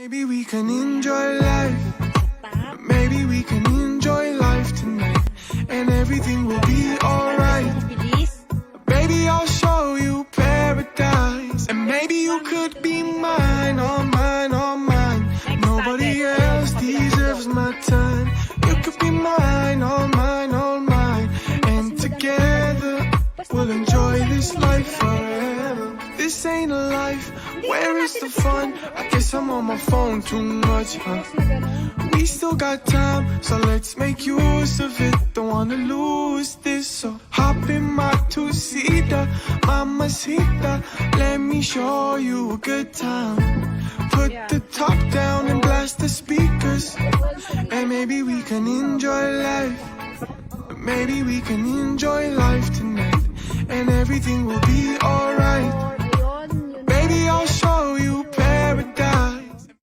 Maybe we can enjoy life. Maybe we can enjoy life tonight, and everything will be alright. Baby, I'll show you paradise, and maybe you could be mine, all mine, all mine. Nobody else deserves my time. You could be mine, all mine, all mine. And together we'll enjoy this life forever. This ain't a life, where is the fun? I guess I'm on my phone too much, huh? We still got time, so let's make use of it. Don't wanna lose this, so hop in my two-seater, mamacita. Let me show you a good time. Put the top down and blast the speakers, and maybe we can enjoy life. Maybe we can enjoy life tonight, and everything will be alright. Baby, I'll show you